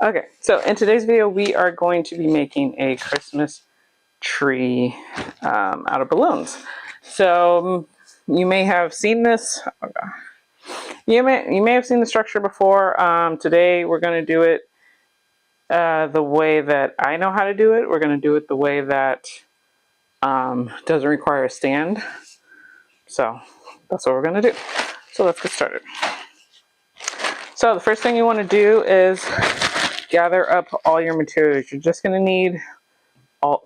Okay, so in today's video, we are going to be making a Christmas tree out of balloons. So you may have seen this. You may have seen the structure before. Today we're going to do it the way that I know how to do it. We're going to do it the way that doesn't require a stand. So that's what we're going to do. So let's get started. So the first thing you want to do is gather up all your materials. You're just going to need all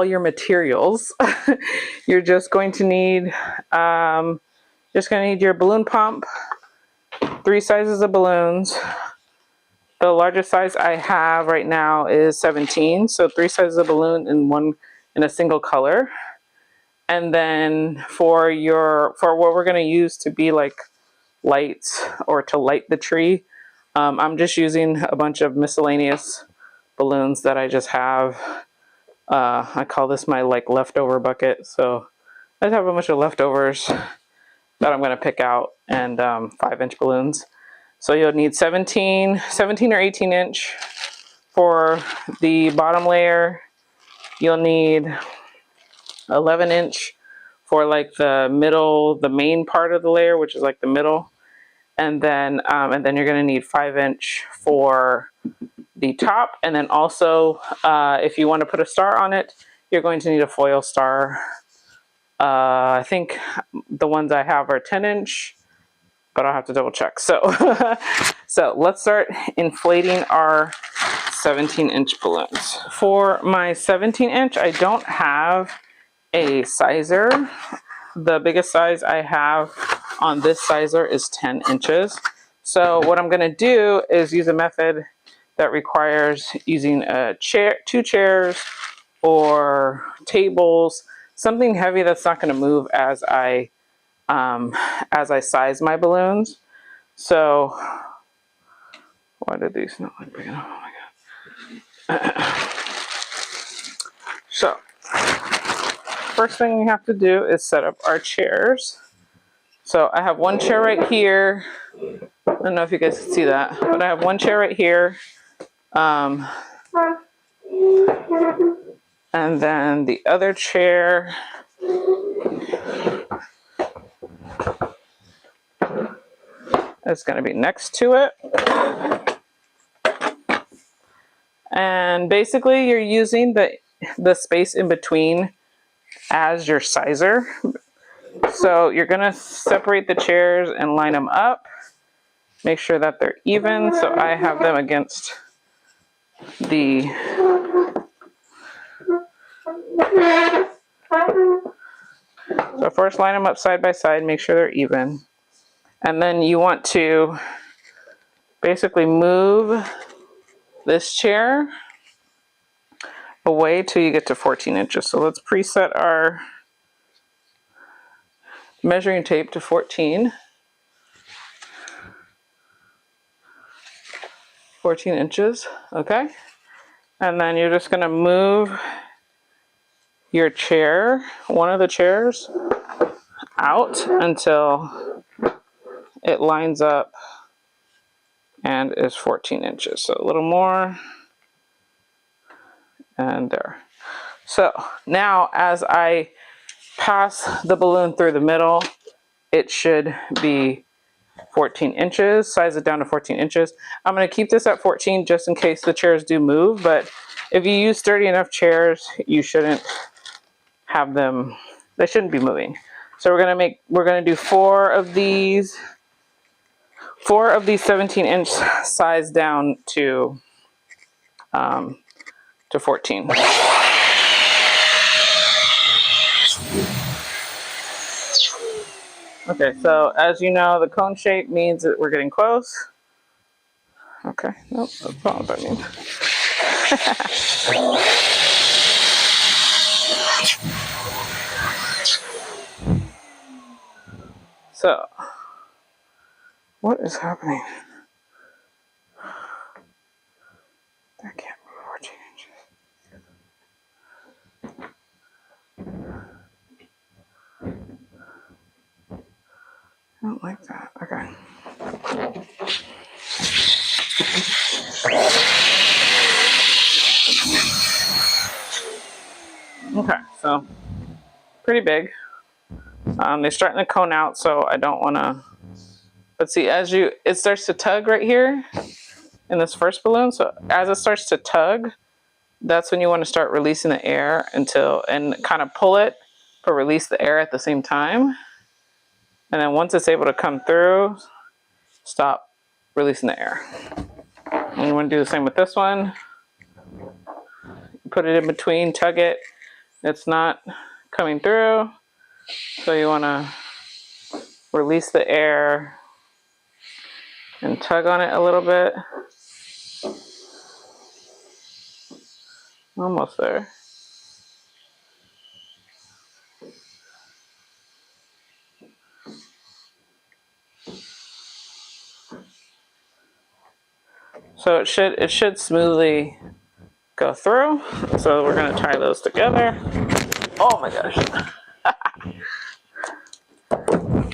your materials. You're just going to need your balloon pump, 3 sizes of balloons. The largest size I have right now is 17, so 3 sizes of balloon in a single color. And then for what we're going to use to be like lights or to light the tree, I'm just using a bunch of miscellaneous balloons that I just have. I call this my leftover bucket. So I just have a bunch of leftovers that I'm going to pick out, and 5-inch balloons. So you'll need 17 or 18 inch for the bottom layer. You'll need 11 inch for like the main part of the layer, which is like the middle. And then you're going to need 5-inch for the top. And then also, if you want to put a star on it, you're going to need a foil star. I think the ones I have are 10-inch, but I'll have to double check. So, so let's start inflating our 17-inch balloons. For my 17-inch, I don't have a sizer. The biggest size I have on this sizer is 10 inches. So what I'm going to do is use a method that requires using a chair, 2 chairs or tables, something heavy that's not going to move as I size my balloons. So why did these not look big enough? Oh my god. So first thing we have to do is set up our chairs. So I have one chair right here. I don't know if you guys can see that, but I have one chair right here. And then the other chair is going to be next to it. And basically you're using the space in between as your sizer. So you're going to separate the chairs and line them up. Make sure that they're even. So I have them against the So first line them up side by side, make sure they're even. And then you want to basically move this chair away till you get to 14 inches. So let's preset our measuring tape to 14 inches, okay? And then you're just gonna move your chair, one of the chairs, out until it lines up and is 14 inches. So a little more, and there. So now as I pass the balloon through the middle, it should be 14 inches, size it down to 14 inches. I'm going to keep this at 14 just in case the chairs do move, but if you use sturdy enough chairs, you shouldn't have them, they shouldn't be moving. So we're going to do 4 of these 17-inch size down to 14. Okay, so as you know, the cone shape means that we're getting close. Okay, nope, that's not what I mean. So, what is happening? That can't move 14 inches. I don't like that. Okay. Okay, so pretty big. They're starting to cone out, so I don't want to. But see, it starts to tug right here in this first balloon. So as it starts to tug, that's when you want to start releasing the air and kind of pull it, but release the air at the same time. And then once it's able to come through, stop releasing the air. And you want to do the same with this one. Put it in between, tug it. It's not coming through, so you want to release the air and tug on it a little bit. Almost there. So it should smoothly go through. So we're going to tie those together. Oh my gosh.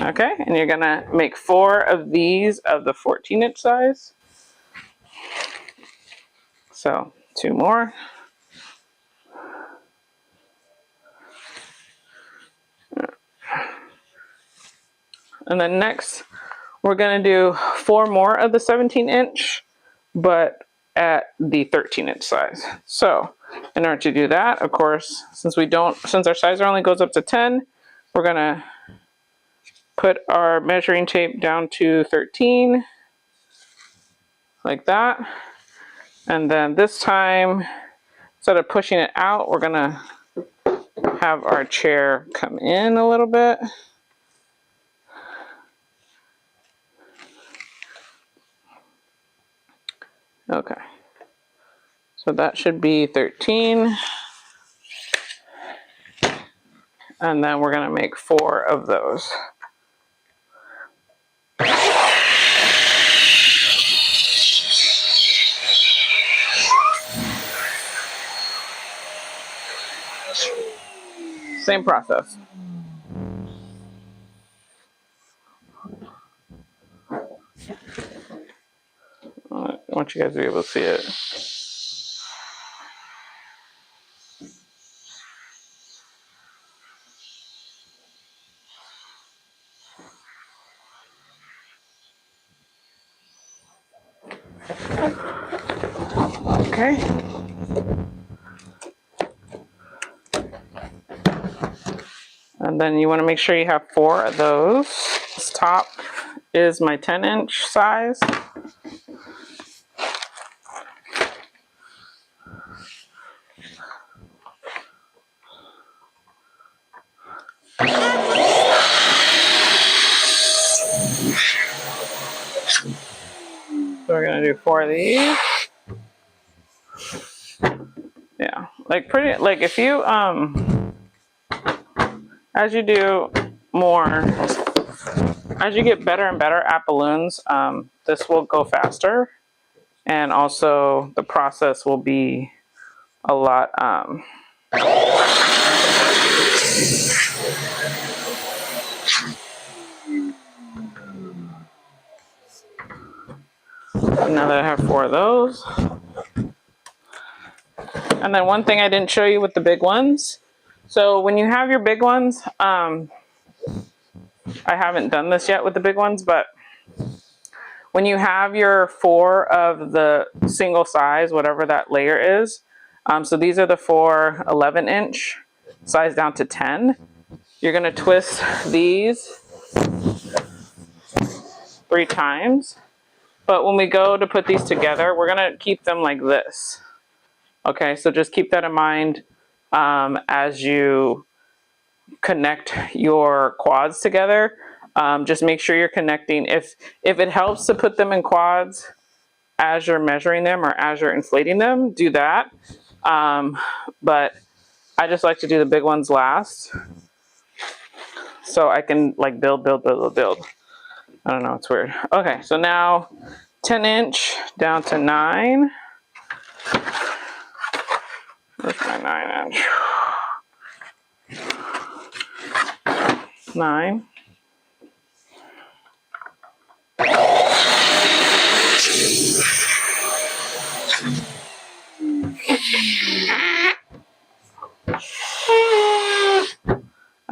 Okay, and you're going to make 4 of these of the 14-inch size. So 2 more. And then next, we're going to do 4 more of the 17-inch, but at the 13-inch size. So in order to do that, of course, since our sizer only goes up to 10, we're going to put our measuring tape down to 13, like that. And then this time, instead of pushing it out, we're going to have our chair come in a little bit. Okay, so that should be 13. And then we're going to make 4 of those. Same process. I want you guys to be able to see it. Okay. And then you want to make sure you have 4 of those. This top is my 10-inch size. So we're going to do 4 of these. Yeah, like if you, as you do more, as you get better and better at balloons, this will go faster. And also the process will be a lot, now that I have 4 of those. And then one thing I didn't show you with the big ones. So when you have your big ones, I haven't done this yet with the big ones, but when you have your 4 of the single size, whatever that layer is, so these are the 4 11-inch, size down to 10. You're going to twist these 3 times. But when we go to put these together, we're going to keep them like this. Okay, so just keep that in mind as you connect your quads together. Just make sure you're connecting. If it helps to put them in quads as you're measuring them or as you're inflating them, do that. But I just like to do the big ones last, so I can like build. I don't know, it's weird. Okay, so now 10-inch down to 9. Where's my 9-inch? 9.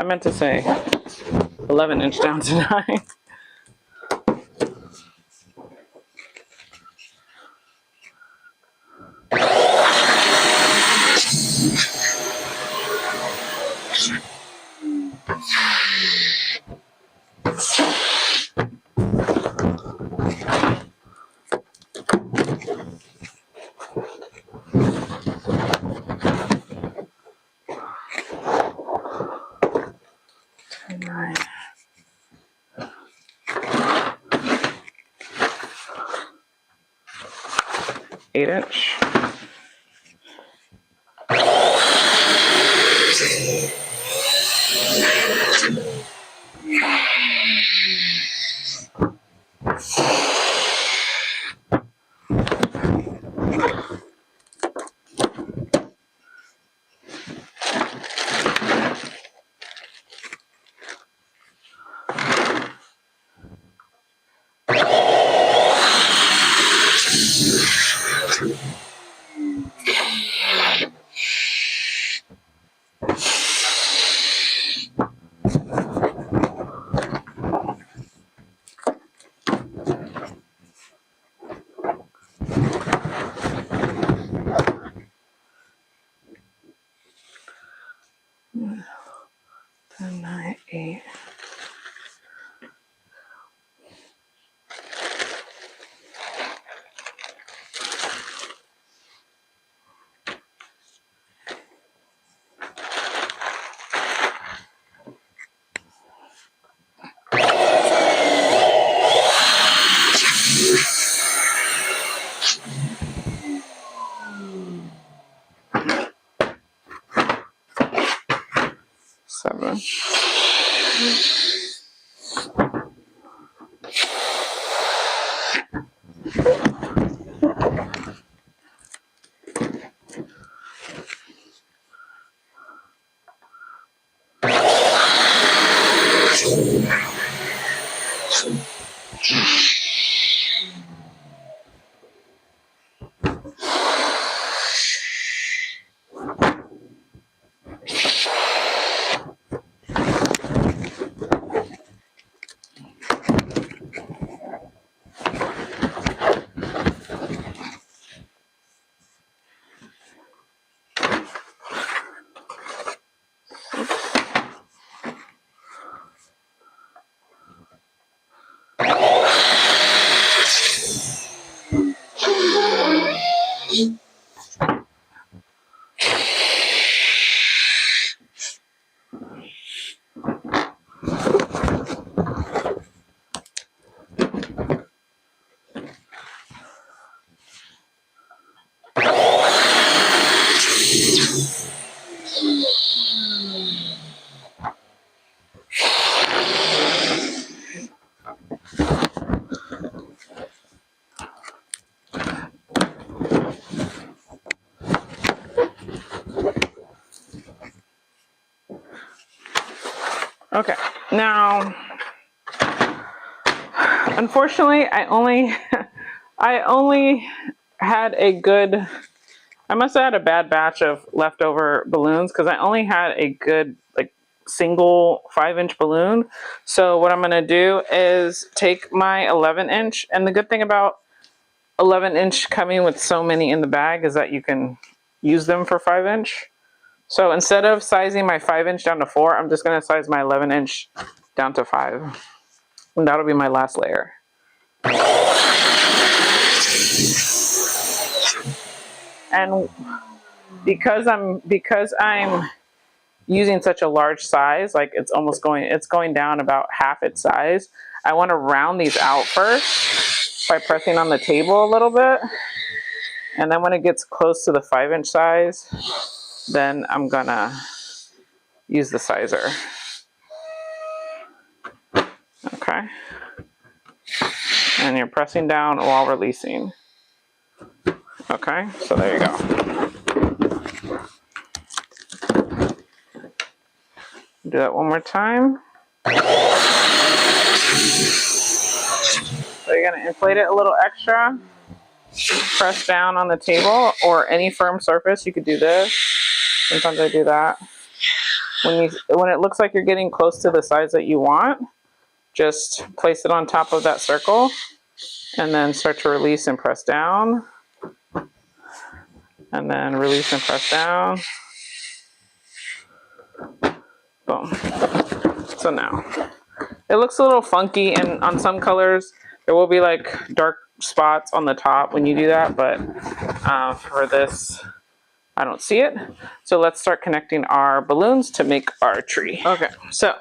I meant to say 11" down to 9. Nine. 8". 10, 9, 8. Seven. Okay, now, unfortunately, I only had a good, I must have had a bad batch of leftover balloons because I only had a good, like, single 5" balloon. So what I'm going to do is take my 11", and the good thing about 11" coming with so many in the bag is that you can use them for 5". So instead of sizing my 5" down to 4, I'm just going to size my 11" down to 5. And that'll be my last layer. And because I'm using such a large size, like it's going down about half its size, I want to round these out first by pressing on the table a little bit. And then when it gets close to the 5" size, then I'm gonna use the sizer. Okay. And you're pressing down while releasing. Okay, so there you go. Do that one more time. So you're gonna inflate it a little extra. Press down on the table or any firm surface. You could do this. Sometimes I do that. when it looks like you're getting close to the size that you want, just place it on top of that circle and then start to release and press down. And then release and press down. Boom. So now, it looks a little funky, and on some colors, there will be like dark spots on the top when you do that, but for this, I don't see it. So let's start connecting our balloons to make our tree. Okay, so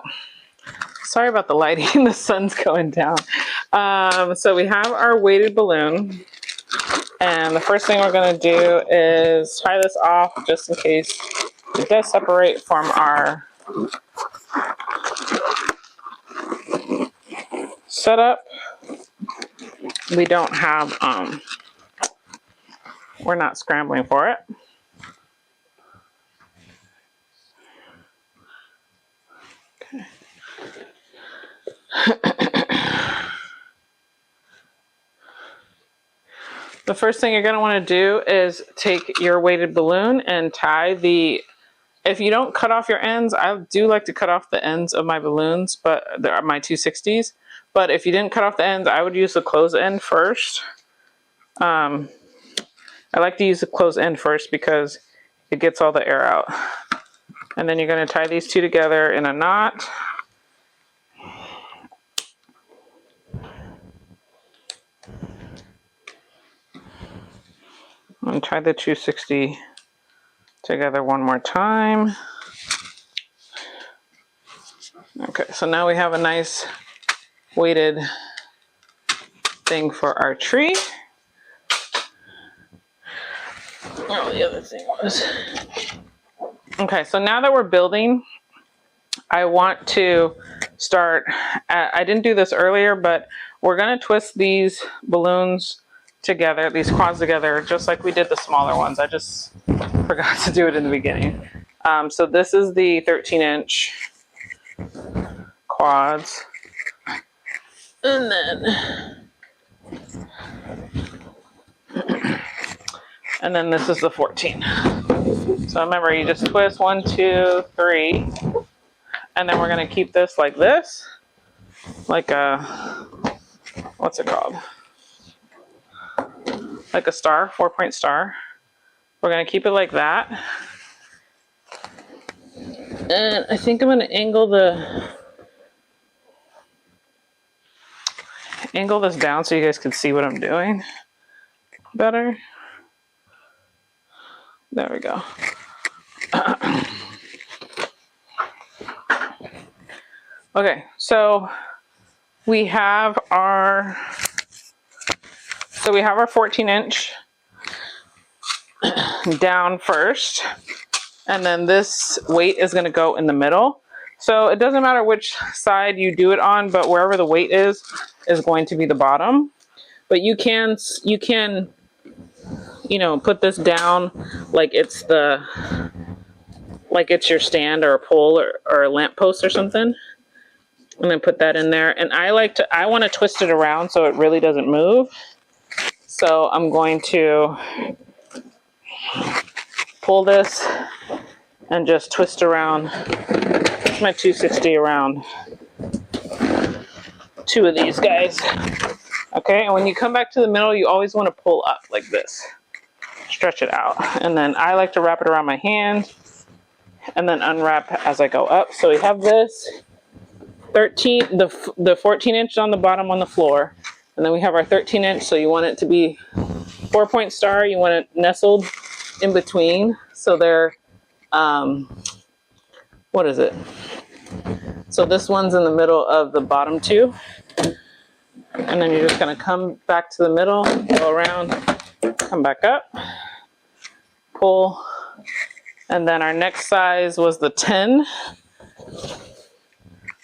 sorry about the lighting, the sun's going down. So we have our weighted balloon. And the first thing we're going to do is tie this off just in case it does separate from our setup. We don't have, we're not scrambling for it. Okay. The first thing you're going to want to do is take your weighted balloon and tie the, if you don't cut off your ends, I do like to cut off the ends of my balloons, but they're my 260s. But if you didn't cut off the ends, I would use the closed end first. I like to use the closed end first because it gets all the air out. And then you're going to tie these two together in a knot. And tie the 260 together one more time. Okay, so now we have a nice weighted thing for our tree. Oh, the other thing was... Okay, so now that we're building, I want to start... I didn't do this earlier, but we're going to twist these balloons together, these quads together, just like we did the smaller ones. I just forgot to do it in the beginning. So this is the 13-inch quads. And then this is the 14. So remember, you just twist 1, 2, 3, and then we're going to keep this like this, like a, what's it called? Like a star, 4-point star. We're going to keep it like that. And I think I'm going to angle this down so you guys can see what I'm doing better. There we go. Okay, so we have our 14-inch down first, and then this weight is going to go in the middle. So it doesn't matter which side you do it on, but wherever the weight is going to be the bottom. But you can, you know, put this down like it's your stand or a pole or a lamp post or something. And then put that in there. And I want to twist it around so it really doesn't move. So I'm going to pull this and just twist around my 260 around 2 of these guys. Okay, and when you come back to the middle, you always want to pull up like this. Stretch it out. And then I like to wrap it around my hand and then unwrap as I go up. So we have this 13, the 14-inch on the bottom on the floor. And then we have our 13-inch, so you want it to be 4-point star. You want it nestled in between. So they're, what is it? So this one's in the middle of the bottom 2. And then you're just going to come back to the middle, go around, come back up, pull. And then our next size was the 10.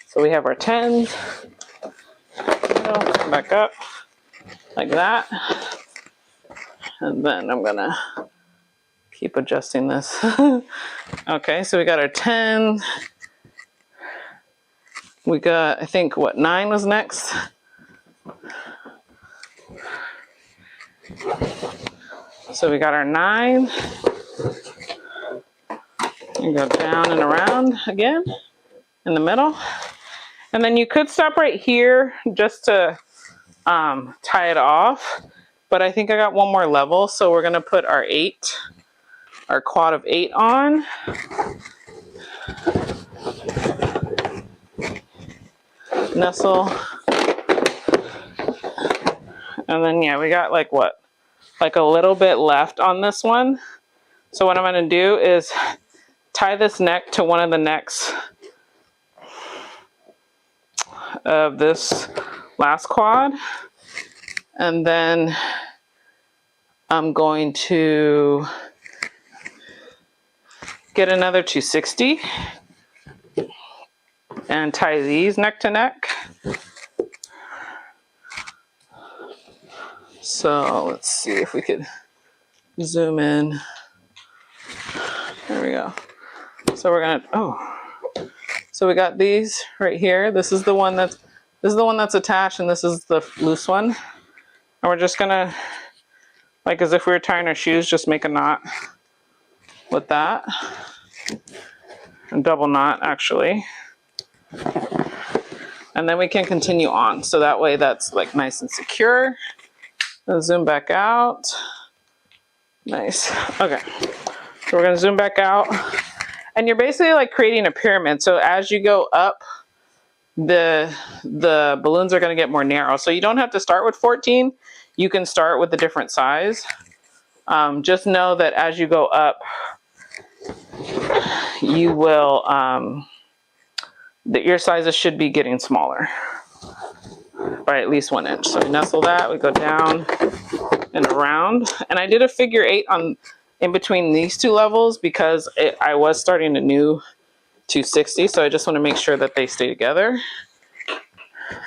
So we have our 10s. Come back up like that. And then I'm going to keep adjusting this. Okay, so we got our 10. We got, I think, what, 9 was next? So we got our 9. And go down and around again in the middle. And then you could stop right here just to tie it off. But I think I got one more level, so we're gonna put our quad of 8 on. Nestle. And then yeah, we got like what? Like a little bit left on this one. So what I'm gonna do is tie this neck to one of the necks of this last quad. And then I'm going to get another 260 and tie these neck to neck. So let's see if we could zoom in. There we go. So we're gonna, so we got these right here. This is the one that's attached, and this is the loose one. And we're just gonna, like as if we were tying our shoes, just make a knot with that. A double knot, actually. And then we can continue on. So that way that's like nice and secure. Then zoom back out. Nice. Okay. So we're gonna zoom back out. And you're basically like creating a pyramid. So as you go up, the balloons are gonna get more narrow. So you don't have to start with 14. You can start with a different size. Just know that as you go up, you will, that your sizes should be getting smaller by at least 1 inch. So we nestle that, we go down and around. And I did a figure 8 in between these two levels because I was starting a new 260. So I just want to make sure that they stay together.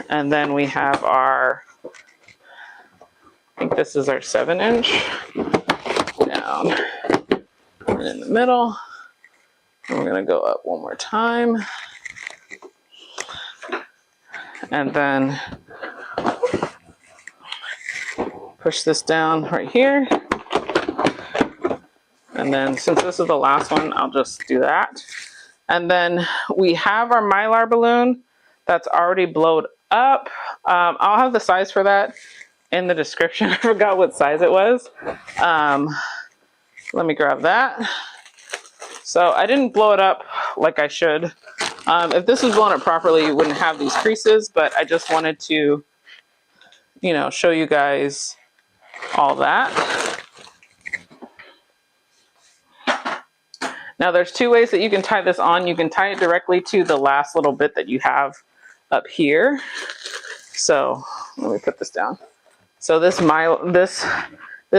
And then we have our, I think this is our 7 inch down and in the middle. And we're gonna go up one more time. And then push this down right here. And then since this is the last one, I'll just do that. And then we have our Mylar balloon that's already blowed up. I'll have the size for that in the description. I forgot what size it was. Let me grab that. So I didn't blow it up like I should. If this was blown up properly, you wouldn't have these creases, but I just wanted to, you know, show you guys all that. Now there's two ways that you can tie this on. You can tie it directly to the last little bit that you have up here. So let me put this down. So this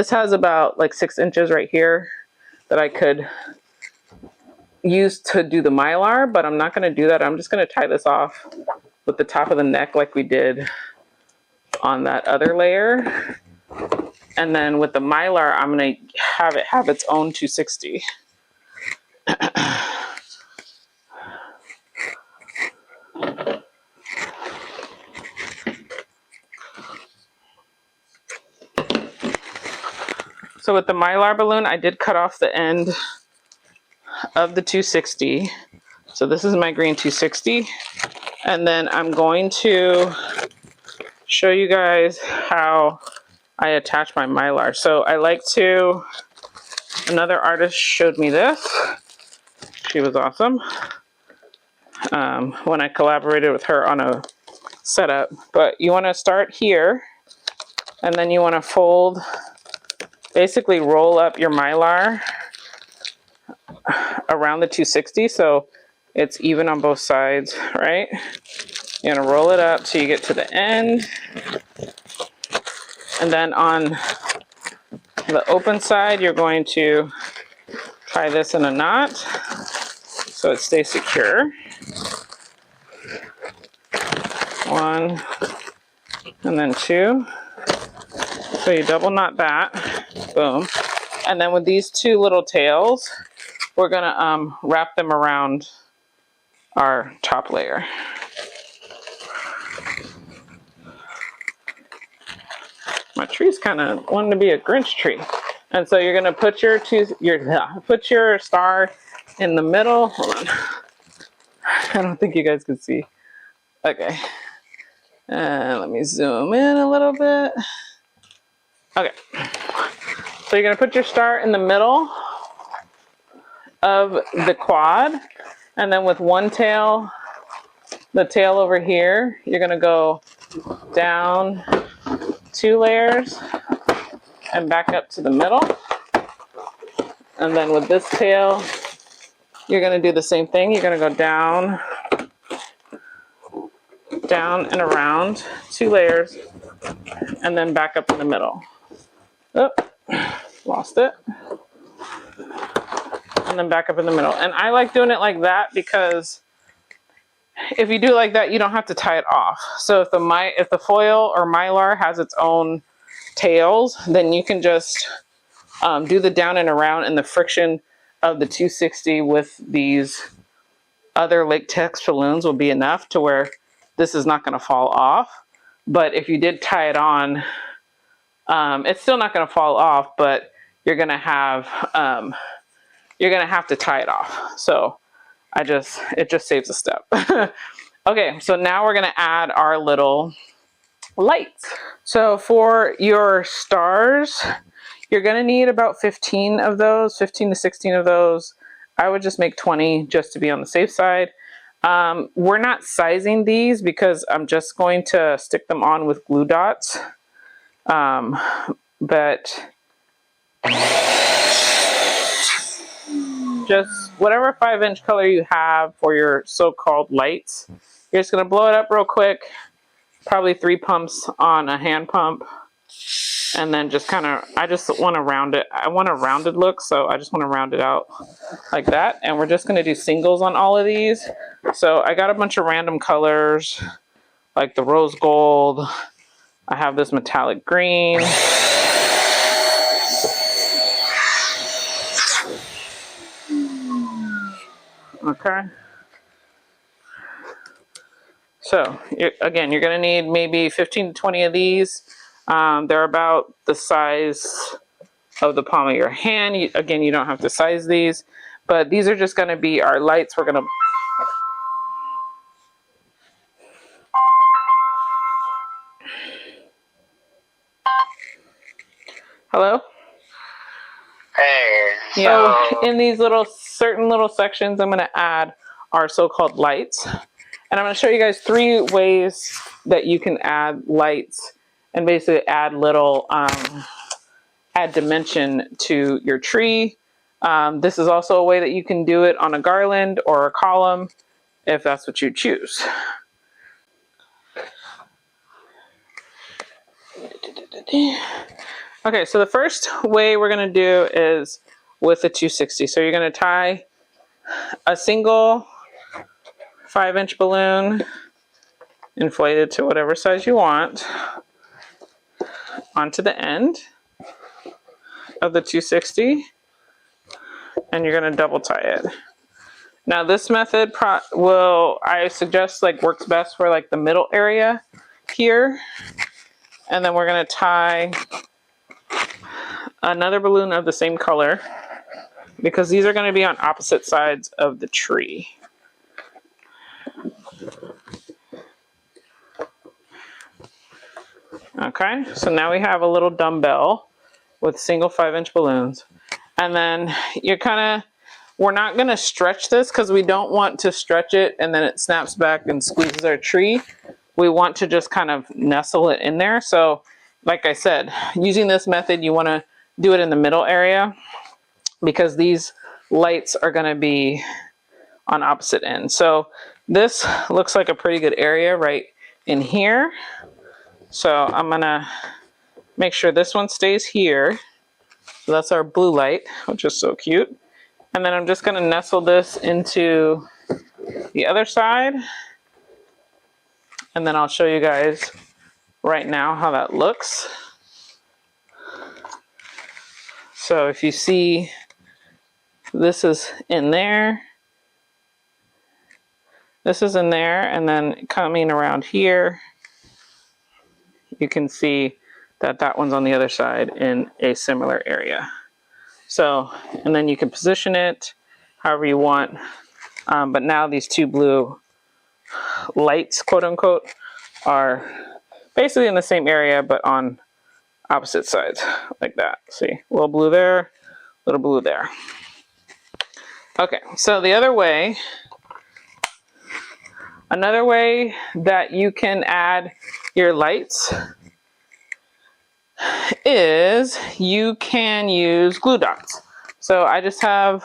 has about like 6 inches right here that I could use to do the Mylar, but I'm not going to do that. I'm just going to tie this off with the top of the neck like we did on that other layer. And then with the Mylar, I'm going to have it have its own 260. So with the Mylar balloon, I did cut off the end of the 260. So this is my green 260. And then I'm going to show you guys how I attach my Mylar. So I like to, another artist showed me this. She was awesome. When I collaborated with her on a setup. But you want to start here, and then you want to fold, basically roll up your Mylar around the 260 so it's even on both sides, right? You're gonna roll it up till you get to the end. And then on the open side, you're going to tie this in a knot so it stays secure. One, and then two. So you double knot that, boom. And then with these two little tails, we're gonna wrap them around our top layer. My tree's kind of wanting to be a Grinch tree. And so you're gonna put your star in the middle. Hold on. I don't think you guys can see. Okay. Let me zoom in a little bit. Okay. So you're going to put your star in the middle of the quad. And then with one tail, the tail over here, you're going to go down 2 layers and back up to the middle. And then with this tail, you're going to do the same thing. You're going to go down and around 2 layers and then back up in the middle. Oh, lost it. And then back up in the middle. And I like doing it like that because if you do it like that, you don't have to tie it off. So if the foil or mylar has its own tails, then you can just do the down and around, and the friction of the 260 with these other latex balloons will be enough to where this is not going to fall off. But if you did tie it on, it's still not going to fall off, but you're going to have to tie it off. So it just saves a step. Okay, so now we're going to add our little lights. So for your stars, you're going to need about 15 of those, 15 to 16 of those. I would just make 20 just to be on the safe side. We're not sizing these because I'm just going to stick them on with glue dots. But just whatever 5-inch color you have for your so-called lights, you're just going to blow it up real quick, probably 3 pumps on a hand pump, and then just I just want to round it. I want a rounded look, so I just want to round it out like that. And we're just going to do singles on all of these. So I got a bunch of random colors, like the rose gold. I have this metallic green. Okay. So again, you're going to need maybe 15 to 20 of these. They're about the size of the palm of your hand. Again, you don't have to size these, but these are just going to be our lights. We're going to... Hello? Hey. So in these certain little sections, I'm going to add our so-called lights. And I'm going to show you guys 3 ways that you can add lights and basically add add dimension to your tree. This is also a way that you can do it on a garland or a column if that's what you choose. Okay, so the first way we're going to do is with the 260. So you're going to tie a single 5-inch balloon, inflated to whatever size you want, onto the end of the 260, and you're going to double tie it. Now this method I suggest works best for the middle area here. And then we're going to tie another balloon of the same color because these are going to be on opposite sides of the tree. Okay, so now we have a little dumbbell with single 5-inch balloons. And then we're not going to stretch this because we don't want to stretch it and then it snaps back and squeezes our tree. We want to just kind of nestle it in there. So like I said, using this method, you want to do it in the middle area because these lights are going to be on opposite ends. So this looks like a pretty good area right in here. So I'm going to make sure this one stays here. So that's our blue light, which is so cute. And then I'm just going to nestle this into the other side. And then I'll show you guys right now how that looks. So if you see, this is in there. This is in there, and then coming around here, you can see that that one's on the other side in a similar area. So, and then you can position it however you want. But now these two blue lights, quote unquote, are basically in the same area, but on opposite sides, like that. See, a little blue there, little blue there. Okay, so the other way, another way that you can add your lights is you can use glue dots. So I just have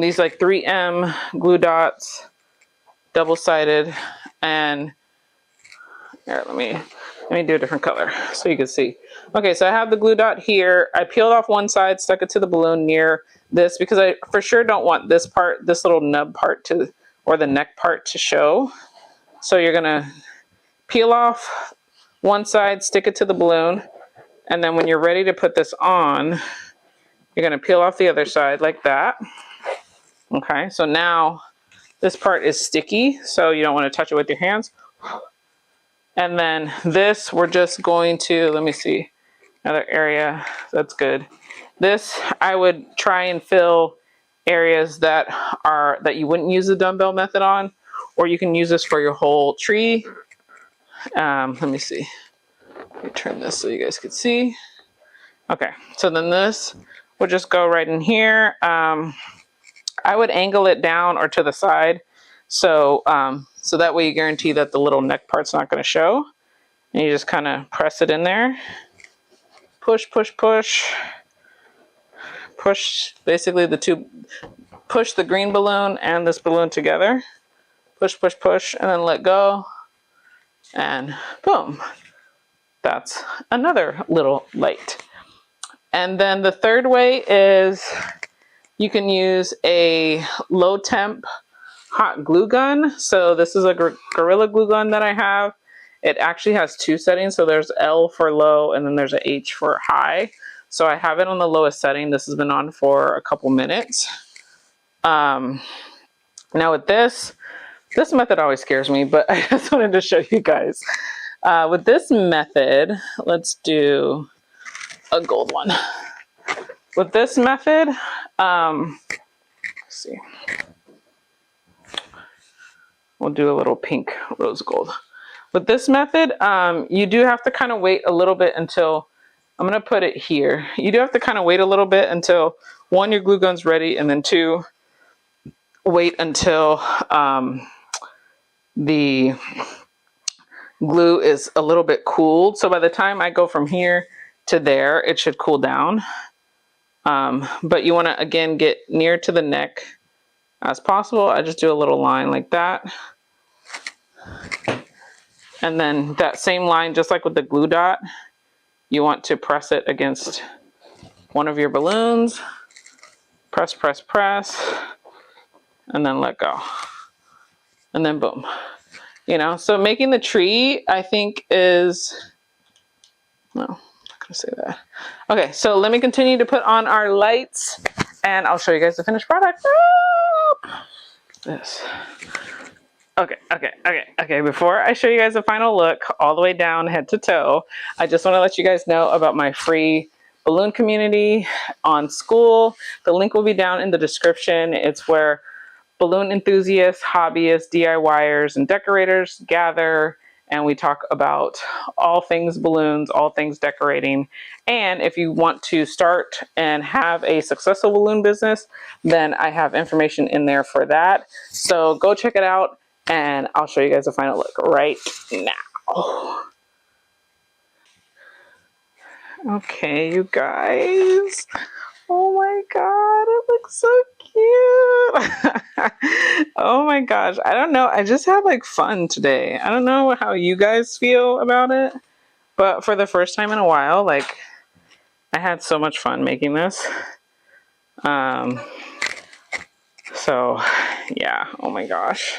these like 3M glue dots, double-sided, and here, let me do a different color so you can see. Okay, so I have the glue dot here. I peeled off one side, stuck it to the balloon near this because I for sure don't want this part, this little nub part to, or the neck part to show. So you're gonna peel off one side, stick it to the balloon, and then when you're ready to put this on, you're gonna peel off the other side like that. Okay, so now this part is sticky, so you don't want to touch it with your hands. And then this, we're just going to, let me see, another area, that's good. This, I would try and fill areas that you wouldn't use the dumbbell method on, or you can use this for your whole tree. Let me see, let me turn this so you guys can see. Okay, so then this will just go right in here. I would angle it down or to the side, so so that way you guarantee that the little neck part's not going to show. And you just kind of press it in there. Push, push, push. Push, basically push the green balloon and this balloon together. Push, push, push, and then let go. And boom. That's another little light. And then the third way is you can use a low temp hot glue gun. So this is a Gorilla Glue gun that I have. It actually has two settings. So there's L for low and then there's a H for high. So I have it on the lowest setting. This has been on for a couple minutes. Now with this method always scares me, but I just wanted to show you guys. With this method, let's do a gold one. With this method, let's see. We'll do a little pink rose gold. With this method, you do have to kind of wait a little bit until, I'm going to put it here. You do have to kind of wait a little bit until, one, your glue gun's ready, and then two, wait until the glue is a little bit cooled. So by the time I go from here to there, it should cool down. But you want to, again, get near to the neck as possible. I just do a little line like that. And then that same line, just like with the glue dot, you want to press it against one of your balloons. Press, press, press, and then let go. And then boom. You know, so making the tree, I think is, no, I'm not gonna say that. Okay, so let me continue to put on our lights and I'll show you guys the finished product. This. Okay. Before I show you guys the final look, all the way down head to toe, I just want to let you guys know about my free balloon community on School. The link will be down in the description. It's where balloon enthusiasts, hobbyists, DIYers, and decorators gather, and we talk about all things balloons, all things decorating. And if you want to start and have a successful balloon business, then I have information in there for that. So go check it out, and I'll show you guys the final look right now. Okay, you guys. Oh my God, it looks so cute. Oh my gosh, I don't know. I just had like fun today. I don't know how you guys feel about it, but for the first time in a while, like I had so much fun making this. So yeah, oh my gosh.